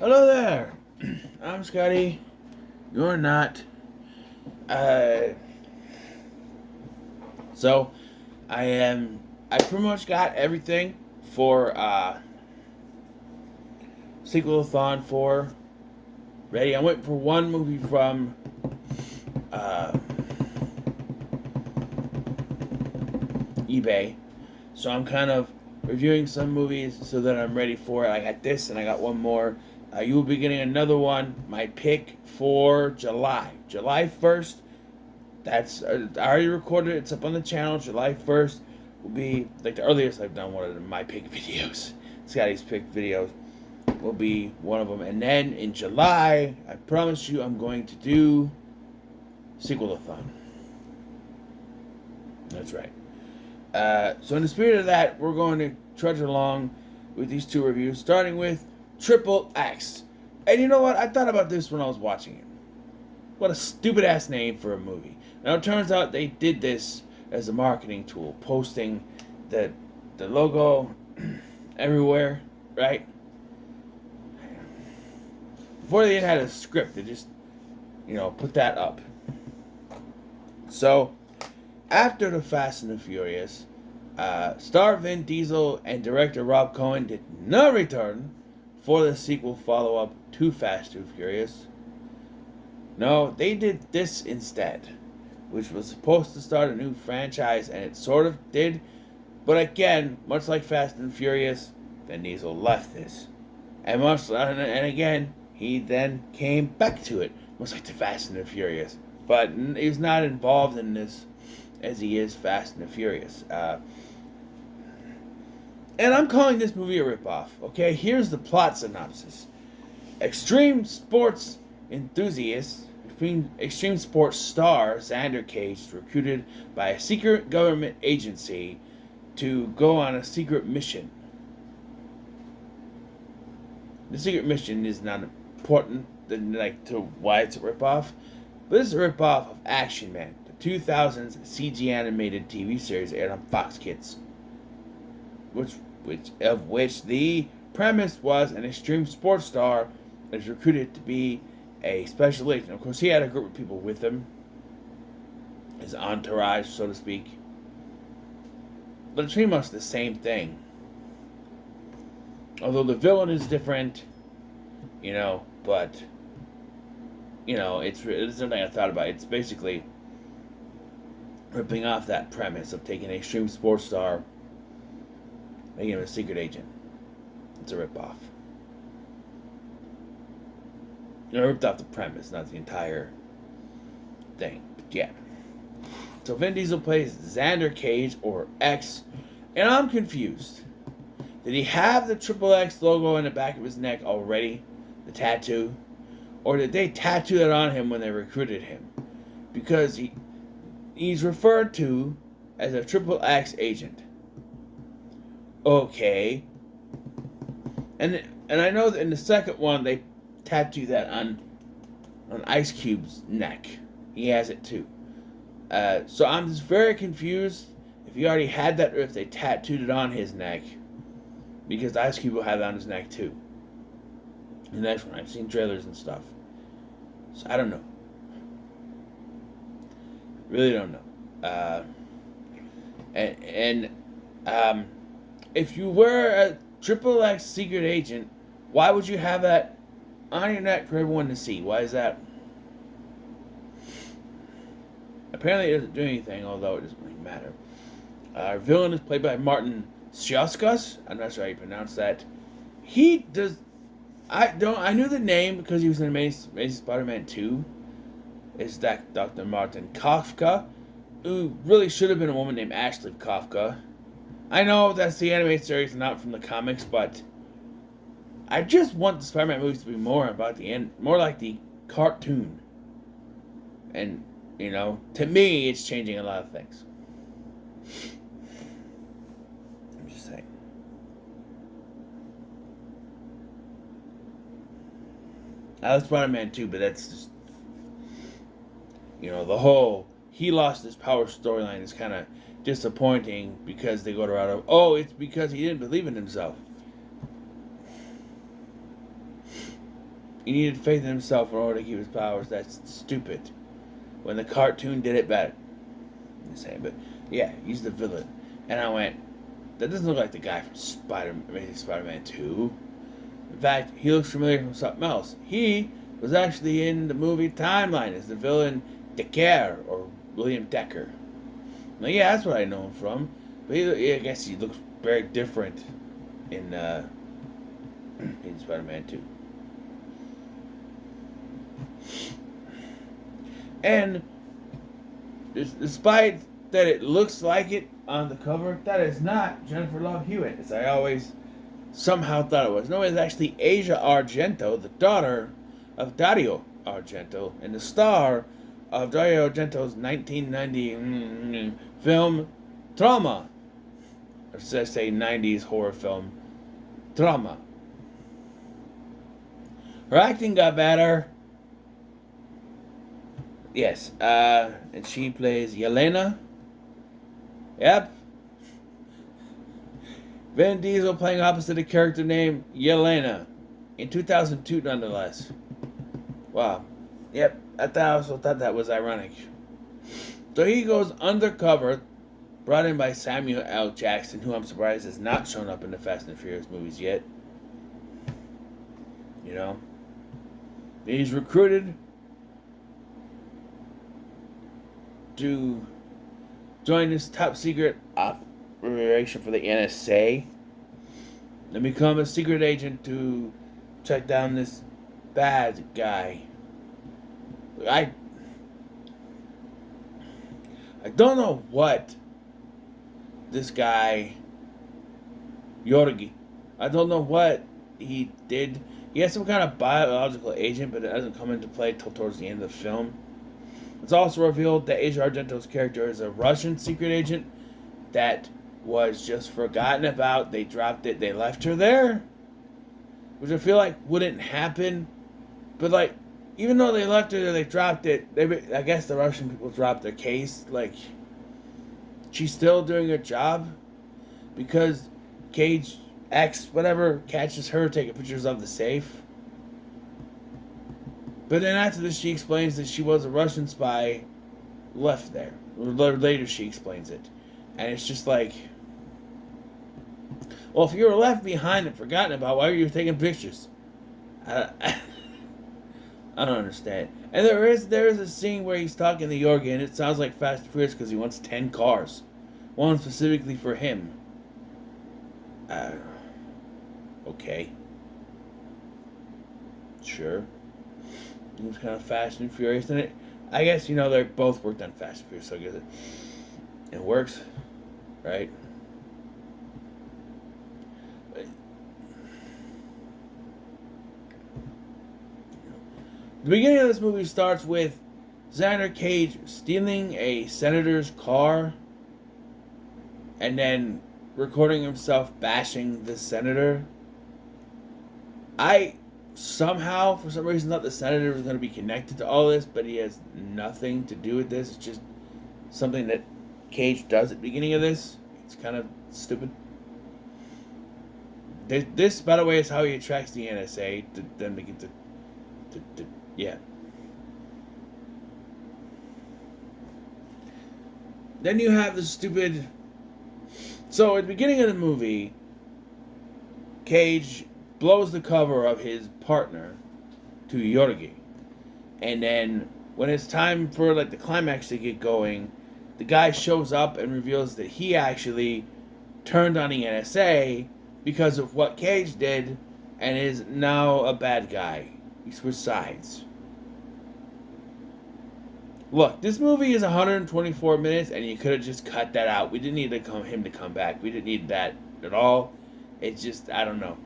Hello there. I'm Scotty. You're not. Uh, so I am. I pretty much got everything for Sequel-a-thon 4 ready. I'm waiting for one movie from uh, eBay. So I'm kind of reviewing some movies so that I'm ready for it. I got this and I got one more. You will be getting another one. My pick for July 1st. That's I already recorded it. It's up on the channel. July 1st will be like the earliest I've done one of my pick videos. Scotty's pick videos will be one of them. And then in July, I promise you, I'm going to do Sequel-a-thon. That's right. So in the spirit of that, we're going to trudge along with these two reviews, starting with XXx. And you know what? I thought about this when I was watching it. What a stupid ass name for a movie. Now it turns out they did this as a marketing tool, posting the logo everywhere, right? Before they even had a script, they just put that up. So after the Fast and the Furious, star Vin Diesel and director Rob Cohen did not return for the sequel follow-up to Fast and Furious. No, they did this instead, which was supposed to start a new franchise, and it sort of did. But again, much like Fast and Furious, Vin Diesel left this, and again he then came back to it, much like the Fast and the Furious. But he's not involved in this as he is Fast and the Furious. And I'm calling this movie a ripoff. Okay, here's the plot synopsis: extreme sports enthusiast, extreme sports star Xander Cage is recruited by a secret government agency to go on a secret mission. The secret mission is not important to why it's a ripoff, but it's a ripoff of Action Man, the 2000s CG animated TV series aired on Fox Kids, which the premise was an extreme sports star is recruited to be a special agent. Of course, he had a group of people with him, his entourage, so to speak. But it's pretty much the same thing. Although the villain is different, but, it's something I thought about. It's basically ripping off that premise of taking an extreme sports star, making him a secret agent. It's a ripoff. I ripped off the premise, not the entire thing. But yeah. So Vin Diesel plays Xander Cage, or X, and I'm confused. Did he have the XXX logo in the back of his neck already? The tattoo? Or did they tattoo it on him when they recruited him? Because he's referred to as a XXX agent. Okay. And I know that in the second one they tattoo that on Ice Cube's neck. He has it too. So I'm just very confused if he already had that or if they tattooed it on his neck. Because Ice Cube will have it on his neck too. The next one, I've seen trailers and stuff. So I don't know. Really don't know. If you were a XXX secret agent, why would you have that on your neck for everyone to see? Why is that? Apparently it doesn't do anything, although it doesn't really matter. Our villain is played by Martin Sciascus. I'm not sure how you pronounce that. He does. I knew the name because he was in Amazing Spider-Man 2. Is that Dr. Martin Kafka, who really should have been a woman named Ashley Kafka. I know that's the animated series and not from the comics, but I just want the Spider-Man movies to be more about the end, more like the cartoon. And, to me, it's changing a lot of things. I'm just saying. I like Spider-Man 2, but that's just, the whole he lost his power storyline is kind of disappointing because they go to route of, it's because he didn't believe in himself. he needed faith in himself in order to keep his powers. That's stupid. When the cartoon did it better. I'm saying, but yeah, he's the villain. And I went, that doesn't look like the guy from Amazing Spider-Man 2. In fact, he looks familiar from something else. He was actually in the movie Timeline as the villain Decker, or William Decker. Now, yeah, that's what I know him from. But I guess he looks very different in Spider-Man 2. And despite that it looks like it on the cover, that is not Jennifer Love Hewitt, as I always somehow thought it was. No, it's actually Asia Argento, the daughter of Dario Argento, and the star of Dario Argento's 1990 film Trauma. Or should I say 90s horror film Trauma. Her acting got better. Yes, and she plays Yelena. Yep. Vin Diesel playing opposite a character named Yelena. In 2002, nonetheless. Wow. Yep, I also thought that was ironic. So he goes undercover, brought in by Samuel L. Jackson, who I'm surprised has not shown up in the Fast and Furious movies yet. You know? He's recruited to join this top secret operation for the NSA and become a secret agent to track down this bad guy. I don't know what this guy Yorgi, I don't know what he did. He has some kind of biological agent, but it doesn't come into play till towards the end of the film. It's also revealed that Asia Argento's character is a Russian secret agent that was just forgotten about. They dropped it. They left her there, which I feel like wouldn't happen. But like, even though they left her there, they dropped it. I guess the Russian people dropped their case. Like, she's still doing her job because xXx, whatever, catches her taking pictures of the safe. But then after this, she explains that she was a Russian spy left there. Later, she explains it. And it's just like, well, if you were left behind and forgotten about, why were you taking pictures? I don't understand. And there is a scene where he's talking to Yorgi, and it sounds like Fast and Furious because he wants 10 cars. One specifically for him. Okay. Sure. It was kind of Fast and Furious, and I guess, you know, they both worked on Fast and Furious, so I guess it works, right? The beginning of this movie starts with Xander Cage stealing a senator's car and then recording himself bashing the senator. I somehow, for some reason, thought the senator was going to be connected to all this, but he has nothing to do with this. It's just something that Cage does at the beginning of this. It's kind of stupid. This, by the way, is how he attracts the NSA, to them to get to yeah. Then you have the stupid... So, at the beginning of the movie, Cage blows the cover of his partner to Yorgi. And then, when it's time for like the climax to get going, the guy shows up and reveals that he actually turned on the NSA because of what Cage did and is now a bad guy. He switched sides. Look, this movie is 124 minutes, and you could have just cut that out. We didn't need him to come back. We didn't need that at all. It's just, I don't know.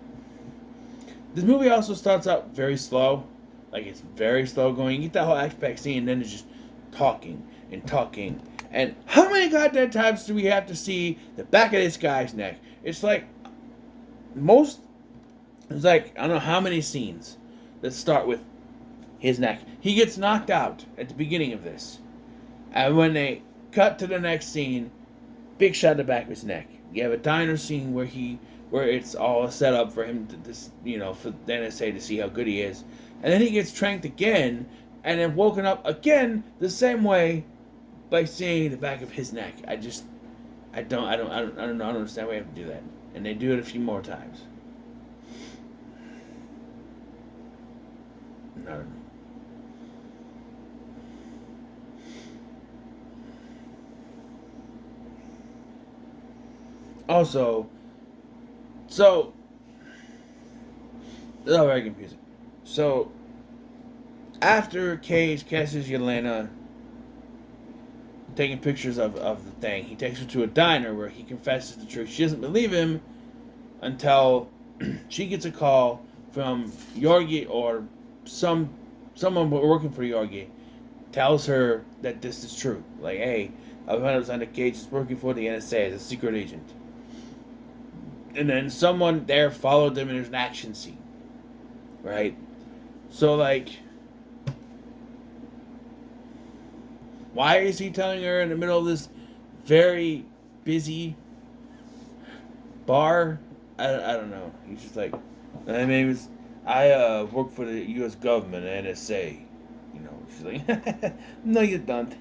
This movie also starts out very slow. Like, it's very slow going. You get that whole action scene, and then it's just talking and talking. And how many goddamn times do we have to see the back of this guy's neck? It's like, it's like, I don't know how many scenes that start with his neck. He gets knocked out at the beginning of this. And when they cut to the next scene, big shot of the back of his neck. You have a diner scene where he where it's all set up for him to this, for the NSA to see how good he is, and then he gets tranked again, and then woken up again the same way by seeing the back of his neck. I don't understand why you have to do that, and they do it a few more times. I don't know. Also, so it's all very confusing. So after Cage catches Yelena taking pictures of the thing, he takes her to a diner where he confesses the truth. She doesn't believe him until she gets a call from Yorgi, or someone working for Yorgi tells her that this is true. Like, hey, I found out Alexander Cage is working for the NSA as a secret agent. And then someone there followed them, and there's an action scene. Right? So, like, why is he telling her in the middle of this very busy bar? I don't know. He's just like, my name is, I work for the U.S. government, NSA. She's like, no, you don't.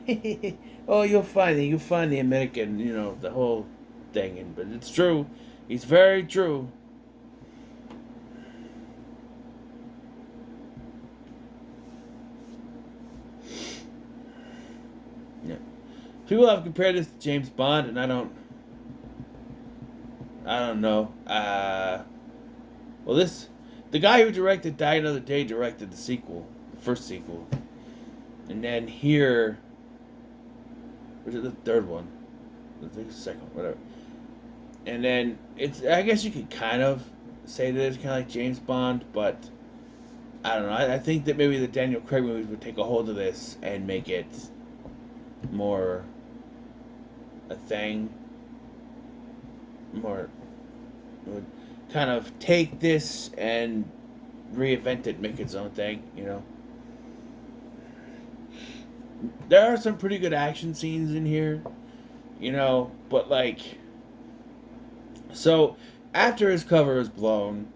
Oh, you'll find the American, the whole thing. But it's true. It's very true. Yeah. People have compared this to James Bond, and I don't know. The guy who directed Die Another Day directed the sequel, the first sequel. And then here, or is it the third one? I think it's the second one, whatever. And then I guess you could kind of say that it's kind of like James Bond, but I don't know. I think that maybe the Daniel Craig movies would take a hold of this and make it more a thing. Would kind of take this and reinvent it, make its own thing, There are some pretty good action scenes in here, but like, so after his cover is blown,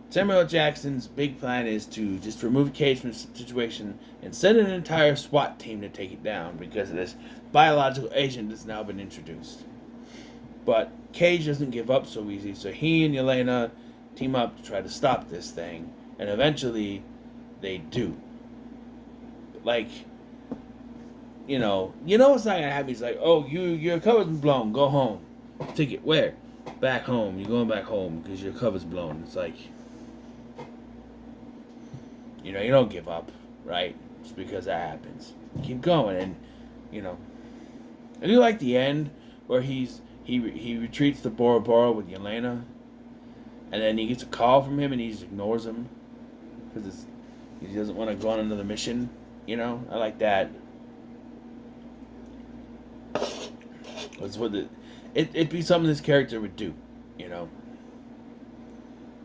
Samuel L. Jackson's big plan is to just remove Cage from the situation and send an entire SWAT team to take it down because of this biological agent that's now been introduced. But Cage doesn't give up so easy, so he and Yelena team up to try to stop this thing, and eventually they do. Like, it's not gonna happen. He's like, oh, your cover's been blown, go home. Ticket, where? Back home. You're going back home because your cover's blown. It's like, you don't give up, right? Just because that happens. Keep going, and, I do like the end where he retreats to Bora Bora with Yelena, and then he gets a call from him and he just ignores him because he doesn't want to go on another mission. I like that. That's what it'd be something this character would do,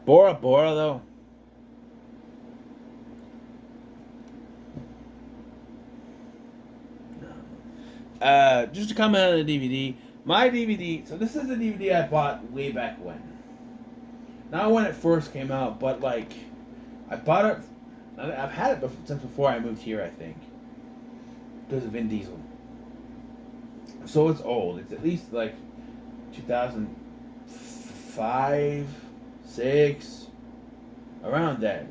Bora Bora though. Just to comment on the DVD. My DVD, so this is the DVD I bought way back when. Not when it first came out, but like, I bought it, I've had it since before I moved here, I think. Because of Vin Diesel. So it's old. It's at least like 2005, 6, around then.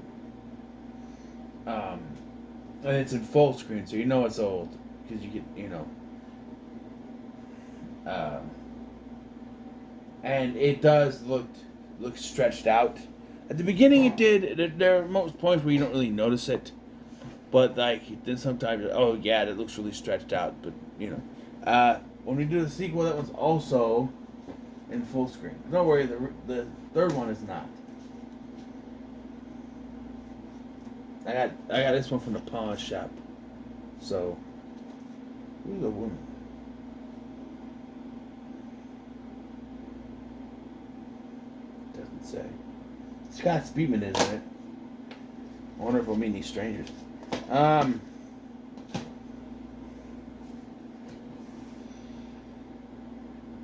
And it's in full screen, so it's old. Because you get, and it does look stretched out. At the beginning it did. There are most points where you don't really notice it. But like, then sometimes, oh yeah, that looks really stretched out. But, when we do the sequel, that one's also in full screen. Don't worry, the third one is not. I got this one from the pawn shop. So, who's the woman? Doesn't say. Scott Speedman is in it. I wonder if we'll meet any strangers.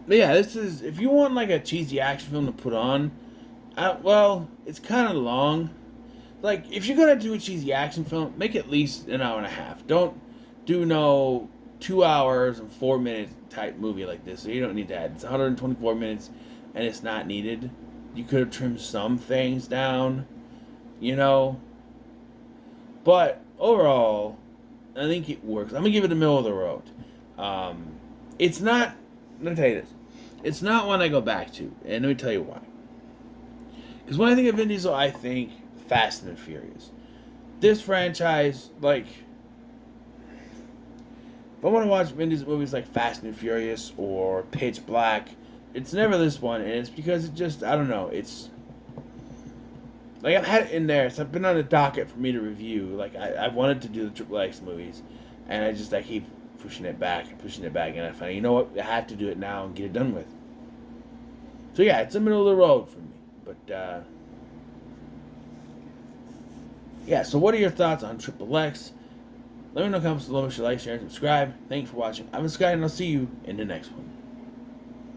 But yeah, this is, if you want like a cheesy action film to put on, Well, it's kind of long. Like, if you're gonna do a cheesy action film, make it at least an hour and a half. Don't do no 2 hours and 4 minutes type movie like this. So you don't need that. It's 124 minutes, and it's not needed. You could have trimmed some things down, you know. But overall, I think it works. I'm gonna give it the middle of the road. It's not. Let me tell you this. It's not one I go back to, and let me tell you why. Because when I think of Vin Diesel, I think Fast and Furious. This franchise, like, if I want to watch Vin Diesel movies like Fast and Furious or Pitch Black, it's never this one, and it's because it just, I don't know, it's like I've had it in there, so I've been on the docket for me to review. Like I wanted to do the XXx movies, and I keep pushing it back, and I find, you know what, I have to do it now and get it done with. So yeah, it's the middle of the road for me. But yeah, so what are your thoughts on XXx? Let me know in the comments below if you like, share, and subscribe. Thanks for watching. I'm Sky, and I'll see you in the next one.